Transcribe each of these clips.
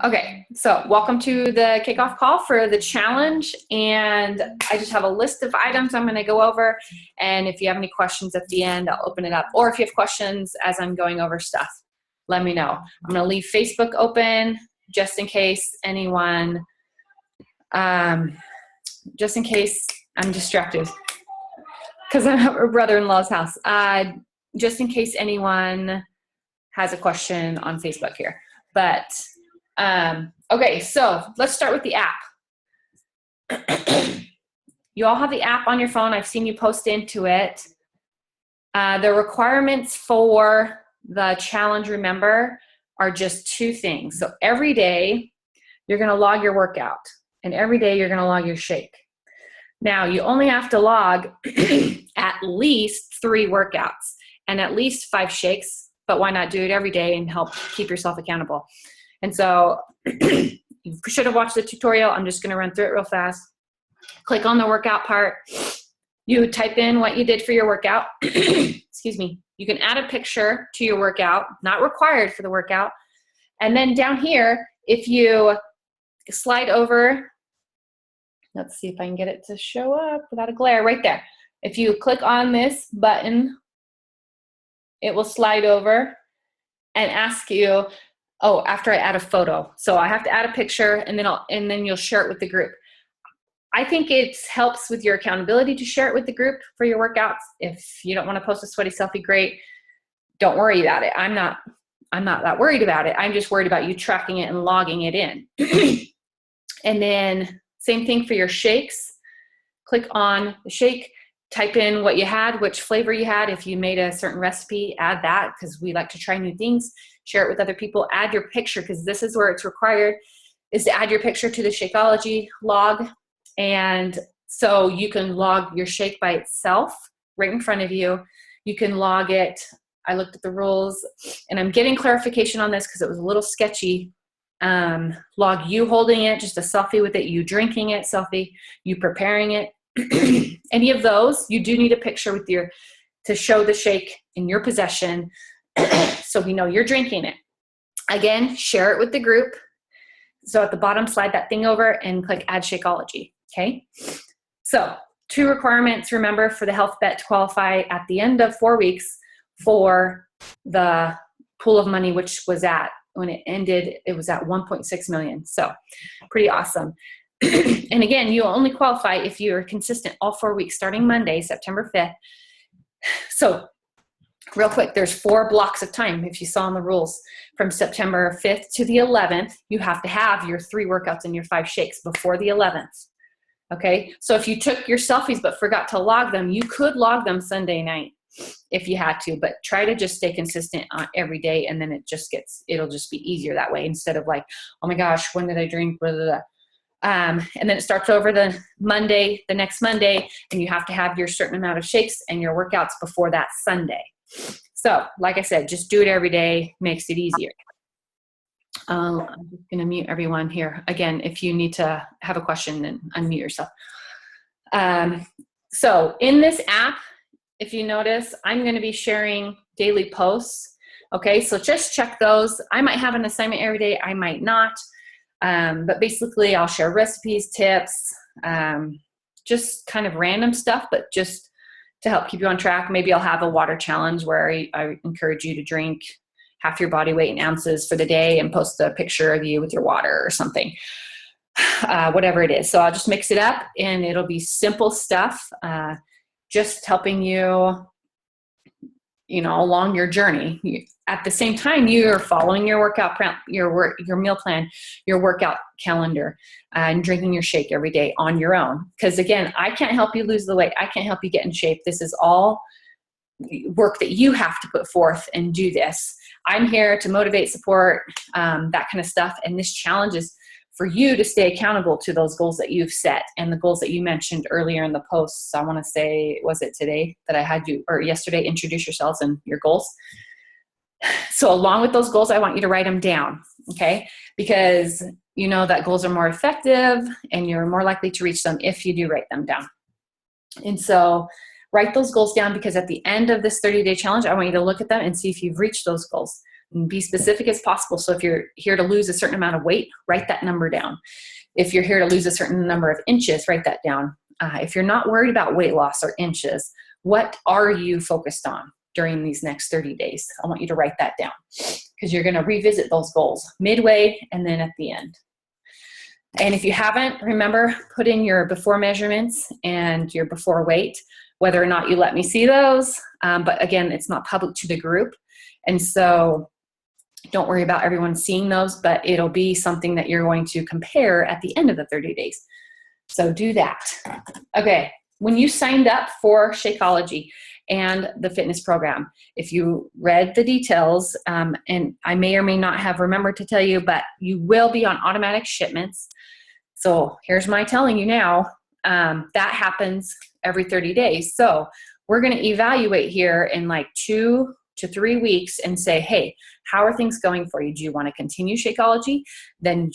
Okay, so welcome to the kickoff call for the challenge, and I just have a list of items I'm going to go over, and if you have any questions at the end, I'll open it up, or if you have questions as I'm going over stuff, let me know. I'm going to leave Facebook open just in case anyone, just in case I'm distracted, because I'm at my brother-in-law's house, just in case anyone has a question on Facebook here. But okay, so let's start with the app. You all have the app on your phone. I've seen you post into it. The requirements for the challenge, remember, are just two things. So every day you're going to log your workout, and every day you're going to log your shake. Now you only have to log at least 3 workouts and at least 5 shakes, but why not do it every day and help keep yourself accountable? And so you should have watched the tutorial. I'm just going to run through it real fast. Click on the workout part. You type in what you did for your workout. Excuse me. You can add a picture to your workout, not required for the workout. And then down here, if you slide over, let's see if I can get it to show up without a glare, right there. If you click on this button, it will slide over and ask you, oh, after I add a photo. So I have to add a picture, and then you'll share it with the group. I think it helps with your accountability to share it with the group for your workouts. If you don't want to post a sweaty selfie, great. Don't worry about it. I'm not that worried about it. I'm just worried about you tracking it and logging it in. And then same thing for your shakes. Click on the shake. Type in what you had, which flavor you had. If you made a certain recipe, add that, because we like to try new things. Share it with other people. Add your picture, because this is where it's required, is to add your picture to the Shakeology log. And so you can log your shake by itself right in front of you. You can log it. I looked at the rules, and I'm getting clarification on this because it was a little sketchy. Log you holding it, just a selfie with it, you drinking it, selfie, you preparing it. Any of those, you do need a picture with to show the shake in your possession so we know you're drinking it. Again, share it with the group. So at the bottom, slide that thing over and click Add Shakeology, okay? So 2 requirements, remember, for the health bet to qualify at the end of 4 weeks for the pool of money, which was when it ended, it was at 1.6 million. So pretty awesome. And again, you only qualify if you're consistent all 4 weeks starting Monday, September 5th. So real quick, there's 4 blocks of time. If you saw in the rules, from September 5th to the 11th, you have to have your 3 workouts and your 5 shakes before the 11th. Okay. So if you took your selfies but forgot to log them, you could log them Sunday night if you had to, but try to just stay consistent on every day. And then it'll just be easier that way, instead of like, oh my gosh, when did I drink? Blah, blah, blah. And then it starts over the next Monday, and you have to have your certain amount of shakes and your workouts before that Sunday. So like I said, just do it every day, makes it easier. I'm just going to mute everyone here. Again, if you need to have a question, then unmute yourself. So in this app, if you notice, I'm going to be sharing daily posts. Okay, so just check those. I might have an assignment every day, I might not. But basically I'll share recipes, tips, just kind of random stuff, but just to help keep you on track. Maybe I'll have a water challenge where I encourage you to drink half your body weight in ounces for the day and post a picture of you with your water or something, whatever it is. So I'll just mix it up, and it'll be simple stuff, just helping you, along your journey. At the same time, you're following your workout plan, your meal plan, your workout calendar, and drinking your shake every day on your own. Because again, I can't help you lose the weight. I can't help you get in shape. This is all work that you have to put forth and do this. I'm here to motivate, support, that kind of stuff. And this challenge is for you to stay accountable to those goals that you've set and the goals that you mentioned earlier in the post. So I want to say, was it today that I had you, or yesterday, introduce yourselves and your goals? So along with those goals, I want you to write them down, okay? Because you know that goals are more effective and you're more likely to reach them if you do write them down. And so Write those goals down, because at the end of this 30-day challenge, I want you to look at them and see if you've reached those goals. And be specific as possible. So if you're here to lose a certain amount of weight, write that number down. If you're here to lose a certain number of inches, write that down. If you're not worried about weight loss or inches, what are you focused on during these next 30 days? I want you to write that down, because you're going to revisit those goals midway and then at the end. And if you haven't, remember, put in your before measurements and your before weight, whether or not you let me see those. But again, it's not public to the group. And so don't worry about everyone seeing those, but it'll be something that you're going to compare at the end of the 30 days. So do that. Okay. When you signed up for Shakeology and the fitness program, if you read the details, and I may or may not have remembered to tell you, but you will be on automatic shipments. So here's my telling you now, that happens every 30 days. So we're going to evaluate here in like 2 to 3 weeks and say, hey, how are things going for you? Do you want to continue Shakeology? Then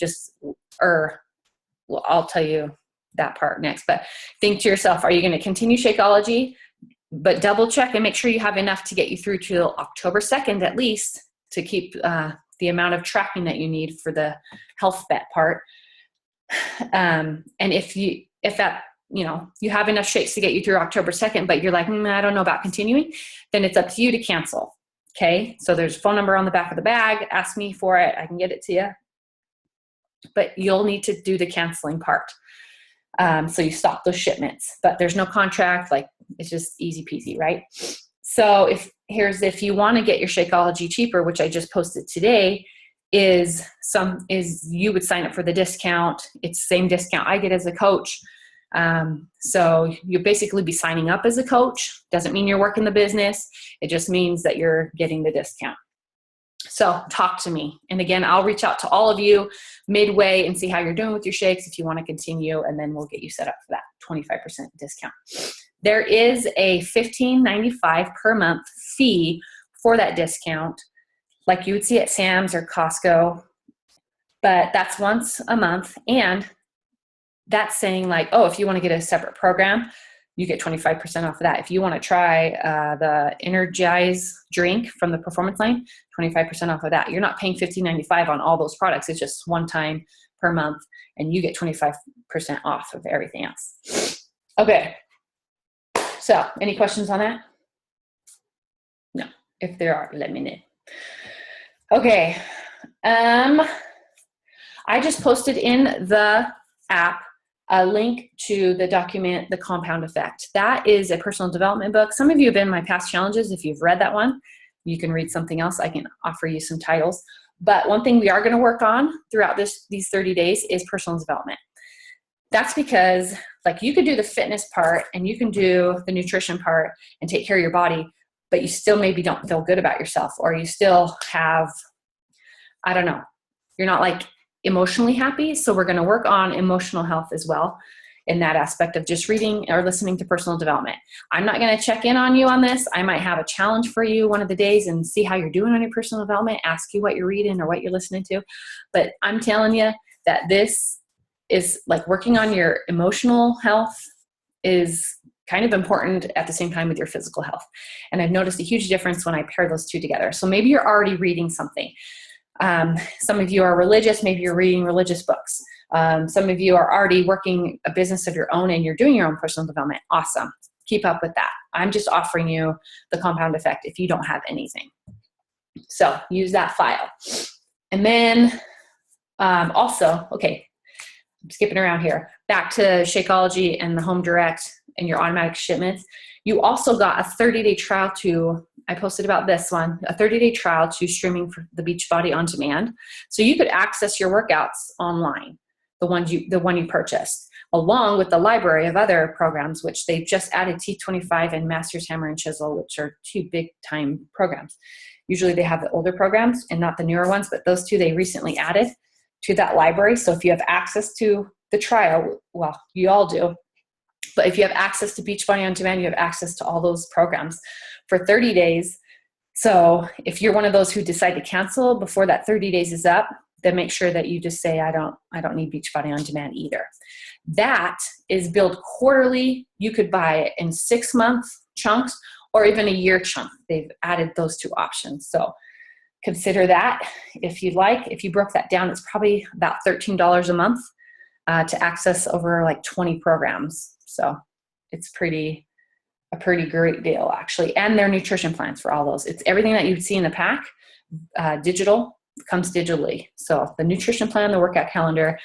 I'll tell you that part next, but think to yourself, are you going to continue Shakeology? But double check and make sure you have enough to get you through till October 2nd, at least, to keep the amount of tracking that you need for the health bet part. And if you have enough shakes to get you through October 2nd, but you're like, I don't know about continuing, then it's up to you to cancel. Okay. So there's a phone number on the back of the bag. Ask me for it. I can get it to you, but you'll need to do the canceling part. So you stop those shipments, but there's no contract. Like, it's just easy peasy, right? So if you want to get your Shakeology cheaper, which I just posted today, is you would sign up for the discount. It's the same discount I get as a coach. So you basically be signing up as a coach. Doesn't mean you're working the business. It just means that you're getting the discount. So talk to me. And again, I'll reach out to all of you midway and see how you're doing with your shakes if you want to continue, and then we'll get you set up for that 25% discount. There is a $15.95 per month fee for that discount, like you would see at Sam's or Costco, but that's once a month. And that's saying like, oh, if you want to get a separate program, you get 25% off of that. If you want to try the Energize drink from the Performance line, 25% off of that. You're not paying $15.95 on all those products. It's just one time per month, and you get 25% off of everything else. Okay. So any questions on that? No. If there are, let me know. Okay. I just posted in the app a link to the document, The Compound Effect. That is a personal development book. Some of you have been in my past challenges. If you've read that one, you can read something else. I can offer you some titles. But one thing we are going to work on throughout these 30 days is personal development. That's because, like, you could do the fitness part and you can do the nutrition part and take care of your body, but you still maybe don't feel good about yourself, or you still have, I don't know, you're not like emotionally happy. So we're going to work on emotional health as well in that aspect of just reading or listening to personal development. I'm not going to check in on you on this. I might have a challenge for you one of the days and see how you're doing on your personal development, ask you what you're reading or what you're listening to. But I'm telling you that this is like working on your emotional health is kind of important at the same time with your physical health. And I've noticed a huge difference when I pair those two together. So maybe you're already reading something. Some of you are religious, maybe you're reading religious books. Some of you are already working a business of your own and you're doing your own personal development. Awesome. Keep up with that. I'm just offering you the compound effect if you don't have anything. So use that file. And then also, okay, I'm skipping around here. Back to Shakeology and the Home Direct and your automatic shipments. You also got a 30-day trial to, I posted about this one, a 30-day trial to streaming for the Beachbody on demand. So you could access your workouts online, the one you purchased, along with the library of other programs, which they've just added T25 and Masters Hammer and Chisel, which are 2 big time programs. Usually they have the older programs and not the newer ones, but those 2 they recently added to that library. So if you have access to the trial, well, you all do. But if you have access to Beachbody on demand, you have access to all those programs for 30 days. So if you're one of those who decide to cancel before that 30 days is up, then make sure that you just say, I don't need Beachbody on demand either. That is billed quarterly. You could buy it in 6-month chunks or even a year chunk. They've added those 2 options. So consider that if you'd like. If you broke that down, it's probably about $13 a month to access over like 20 programs. So it's a pretty great deal, actually. And their nutrition plans for all those. It's everything that you'd see in the pack, digital, comes digitally. So the nutrition plan, the workout calendar,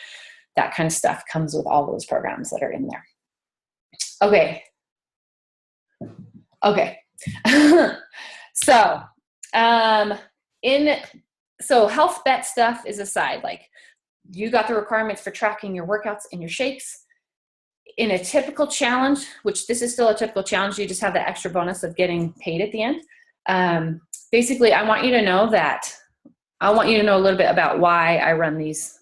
that kind of stuff comes with all those programs that are in there. Okay. So, so health bet stuff is aside, like you got the requirements for tracking your workouts and your shakes. In a typical challenge, which this is still a typical challenge, you just have the extra bonus of getting paid at the end. Basically, I want you to know a little bit about why I run these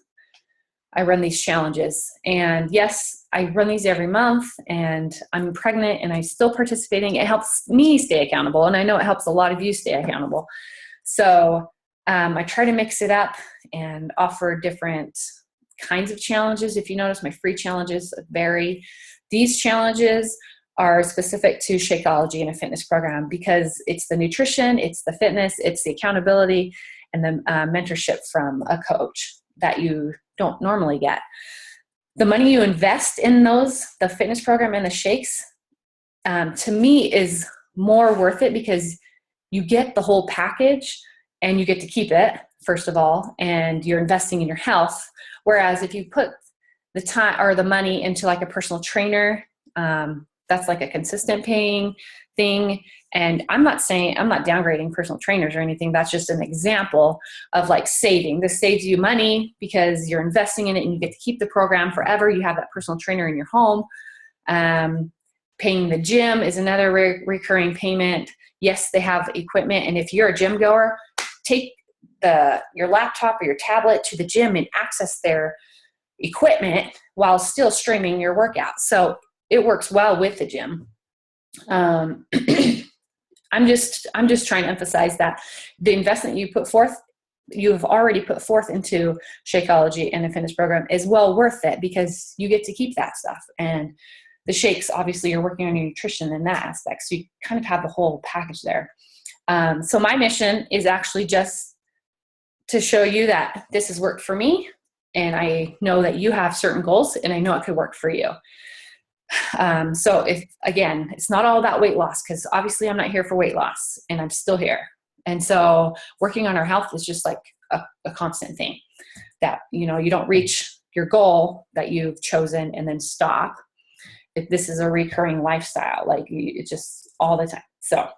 challenges. And yes, I run these every month, and I'm pregnant and I'm still participating. It helps me stay accountable, and I know it helps a lot of you stay accountable. So I try to mix it up and offer different kinds of challenges. If you notice, my free challenges vary. These challenges are specific to Shakeology and a fitness program because it's the nutrition, it's the fitness, it's the accountability, and the mentorship from a coach that you don't normally get. The money you invest in those, the fitness program and the shakes, to me is more worth it because you get the whole package and you get to keep it, first of all, and you're investing in your health. Whereas if you put the time or the money into like a personal trainer, that's like a consistent paying thing. And I'm not downgrading personal trainers or anything. That's just an example of like saving. This saves you money because you're investing in it and you get to keep the program forever. You have that personal trainer in your home. Paying the gym is another recurring payment. Yes, they have equipment. And if you're a gym goer, take your laptop or your tablet to the gym and access their equipment while still streaming your workout. So it works well with the gym. I'm just trying to emphasize that the investment you have already put forth into Shakeology and a fitness program is well worth it because you get to keep that stuff. And the shakes, obviously you're working on your nutrition in that aspect. So you kind of have the whole package there. So my mission is actually just to show you that this has worked for me. And I know that you have certain goals and I know it could work for you. So it's not all about weight loss because obviously I'm not here for weight loss and I'm still here. And so working on our health is just like a constant thing that, you don't reach your goal that you've chosen and then stop. This is a recurring lifestyle, like it's just all the time. So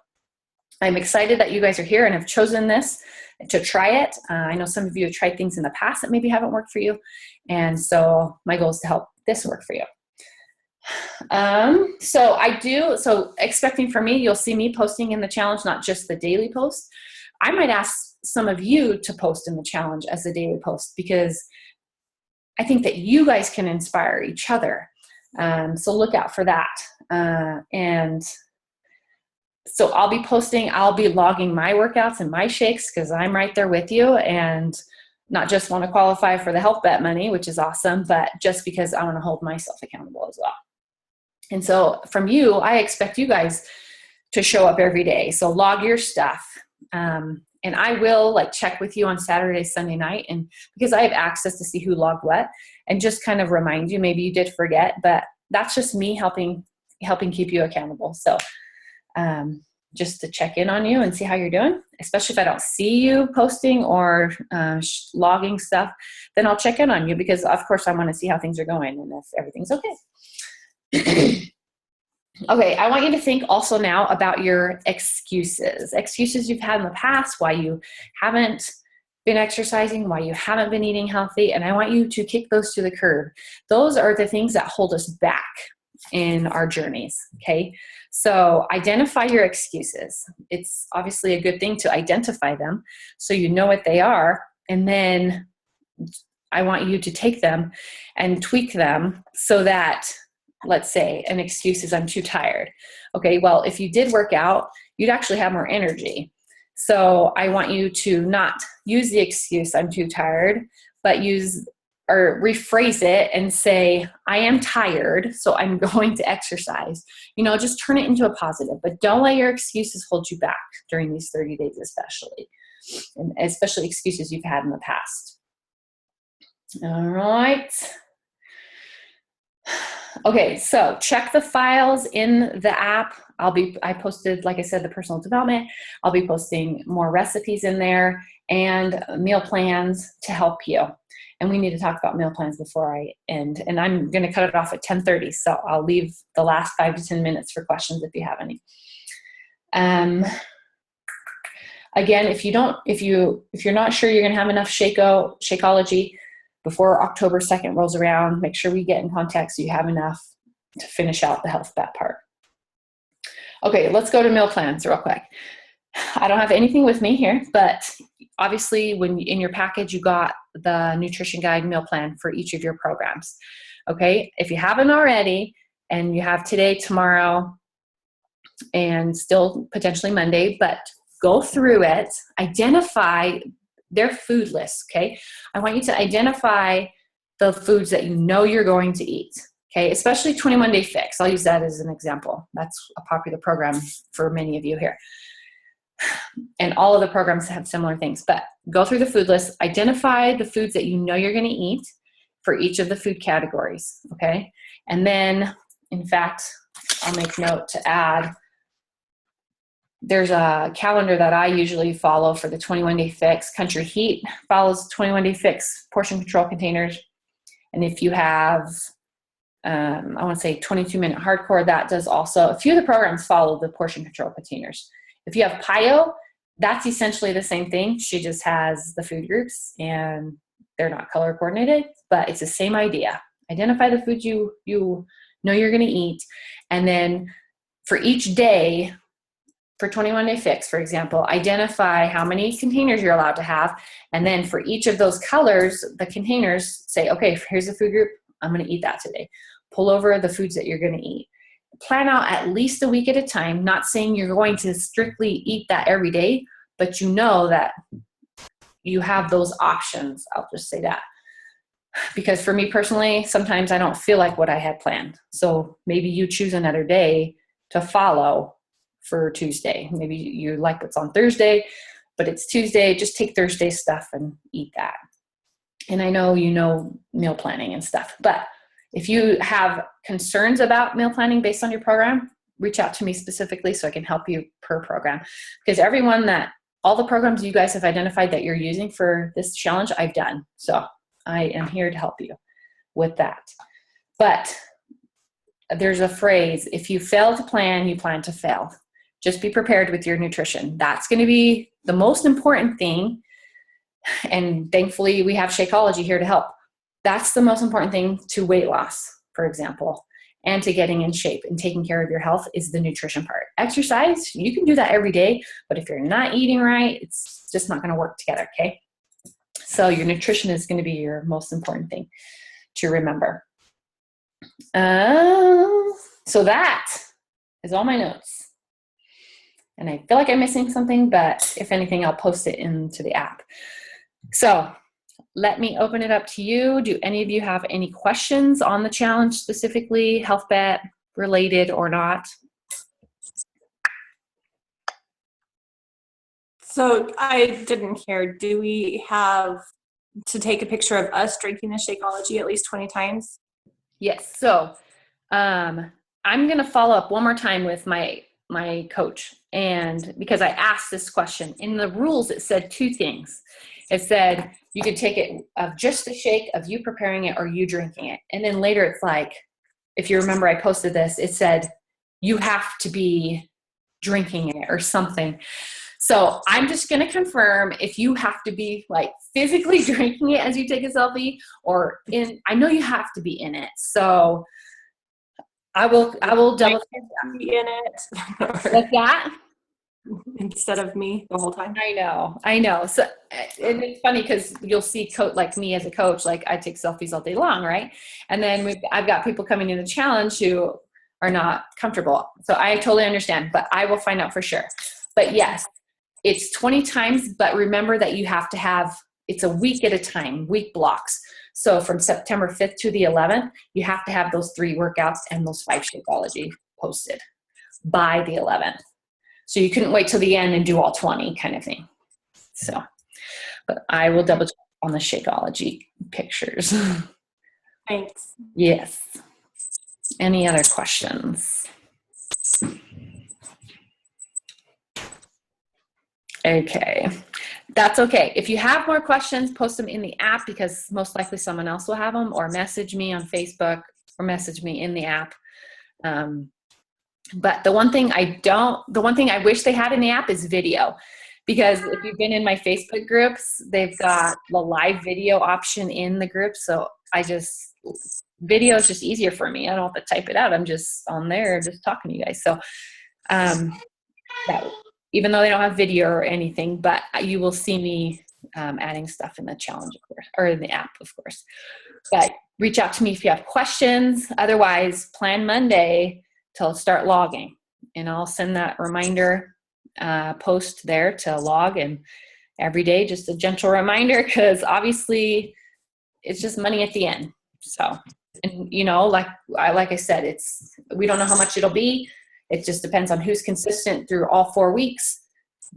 I'm excited that you guys are here and have chosen this to try it. I know some of you have tried things in the past that maybe haven't worked for you. And so my goal is to help this work for you. So expecting from me, you'll see me posting in the challenge, not just the daily post. I might ask some of you to post in the challenge as a daily post because I think that you guys can inspire each other. So look out for that. And so I'll be logging my workouts and my shakes because I'm right there with you and not just want to qualify for the health bet money, which is awesome, but just because I want to hold myself accountable as well. And so from you, I expect you guys to show up every day. So log your stuff. And I will check with you on Saturday, Sunday night. And because I have access to see who logged what and just kind of remind you, maybe you did forget, but that's just me helping keep you accountable. So just to check in on you and see how you're doing, especially if I don't see you posting or logging stuff, then I'll check in on you because of course I want to see how things are going and if everything's okay. Okay, I want you to think also now about your excuses you've had in the past, why you haven't been exercising, why you haven't been eating healthy, and I want you to kick those to the curb. Those are the things that hold us back in our journeys, okay? So identify your excuses. It's obviously a good thing to identify them so you know what they are, and then I want you to take them and tweak them so that, let's say an excuse is I'm too tired. Okay, well, if you did work out, you'd actually have more energy. So I want you to not use the excuse I'm too tired, but use or rephrase it and say, I am tired, so I'm going to exercise. Just turn it into a positive, but don't let your excuses hold you back during these 30 days, and especially excuses you've had in the past. All right. Okay, so check the files in the app. I posted, like I said, the personal development. I'll be posting more recipes in there and meal plans to help you. And we need to talk about meal plans before I end. And I'm going to cut it off at 10:30. So I'll leave the last 5 to 10 minutes for questions if you have any. Again, if you're not sure you're going to have enough Shakeology before October 2nd rolls around, make sure we get in contact so you have enough to finish out the health bet part. Okay, let's go to meal plans real quick. I don't have anything with me here, but obviously when in your package, you got the nutrition guide meal plan for each of your programs. Okay, if you haven't already, and you have today, tomorrow, and still potentially Monday, but go through it, identify their food list, okay? I want you to identify the foods that you know you're going to eat, okay? Especially 21 Day Fix. I'll use that as an example. That's a popular program for many of you here. And all of the programs have similar things, but go through the food list, identify the foods that you know you're going to eat for each of the food categories, okay? And then, in fact, I'll make note to add, there's a calendar that I usually follow for the 21 Day Fix. Country Heat follows 21 Day Fix portion control containers. And if you have, I want to say 22-minute hardcore, that does also, a few of the programs follow the portion control containers. If you have PIO, that's essentially the same thing. She just has the food groups and they're not color coordinated, but it's the same idea. Identify the foods you know you're going to eat. And then for each day, for 21 Day Fix, for example, identify how many containers you're allowed to have. And then for each of those colors, the containers, say, okay, here's the food group. I'm going to eat that today. Pull over the foods that you're going to eat. Plan out at least a week at a time, not saying you're going to strictly eat that every day, but you know that you have those options. I'll just say that. Because for me personally, sometimes I don't feel like what I had planned. So maybe you choose another day to follow for Tuesday. Maybe you like what's on Thursday, but it's Tuesday. Just take Thursday stuff and eat that. And I know you know meal planning and stuff, but if you have concerns about meal planning based on your program, reach out to me specifically so I can help you per program. Because all the programs you guys have identified that you're using for this challenge, I've done. So I am here to help you with that. But there's a phrase, if you fail to plan, you plan to fail. Just be prepared with your nutrition. That's going to be the most important thing. And thankfully, we have Shakeology here to help. That's the most important thing to weight loss, for example, and to getting in shape and taking care of your health is the nutrition part. Exercise, you can do that every day, but if you're not eating right, it's just not going to work together, okay? So your nutrition is going to be your most important thing to remember. So that is all my notes. And I feel like I'm missing something, but if anything, I'll post it into the app. So let me open it up to you. Do any of you have any questions on the challenge specifically, health bet related or not? So I didn't hear, do we have to take a picture of us drinking the Shakeology at least 20 times? Yes. So I'm going to follow up one more time with my coach. And because I asked this question in the rules, it said two things. It said you could take it of just the shake of you preparing it or you drinking it. And then later it's like, if you remember, I posted this, it said you have to be drinking it or something. So I'm just going to confirm if you have to be like physically drinking it as you take a selfie or I know you have to be in it. So I will double check be in it. What's that? Instead of me the whole time. I know. So and it's funny because you'll see like me as a coach, like I take selfies all day long, right? And then I've got people coming in the challenge who are not comfortable. So I totally understand, but I will find out for sure. But yes, it's 20 times, but remember that you have to have, it's a week at a time, week blocks. So from September 5th to the 11th, you have to have those 3 workouts and those 5 Shakeology posted by the 11th. So you couldn't wait till the end and do all 20 kind of thing. So, but I will double check on the Shakeology pictures. Thanks. Yes. Any other questions? Okay. That's okay. If you have more questions, post them in the app because most likely someone else will have them, or message me on Facebook or message me in the app. But the one thing I wish they had in the app is video, because if you've been in my Facebook groups, they've got the live video option in the group. So video is just easier for me. I don't have to type it out. I'm just on there just talking to you guys. So, even though they don't have video or anything, but you will see me adding stuff in the challenge, of course, or in the app, of course. But reach out to me if you have questions. Otherwise, plan Monday to start logging, and I'll send that reminder post there to log, and every day just a gentle reminder, because obviously it's just money at the end. So, and like I said, we don't know how much it'll be. It just depends on who's consistent through all 4 weeks.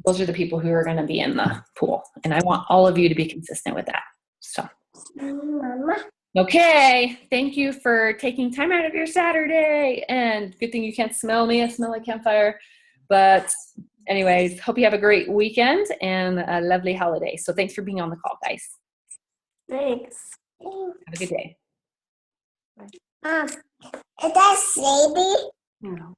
Those are the people who are going to be in the pool. And I want all of you to be consistent with that. So, okay. Thank you for taking time out of your Saturday. And good thing you can't smell me. I smell like campfire. But anyways, hope you have a great weekend and a lovely holiday. So thanks for being on the call, guys. Thanks. Have a good day. Is that baby? No.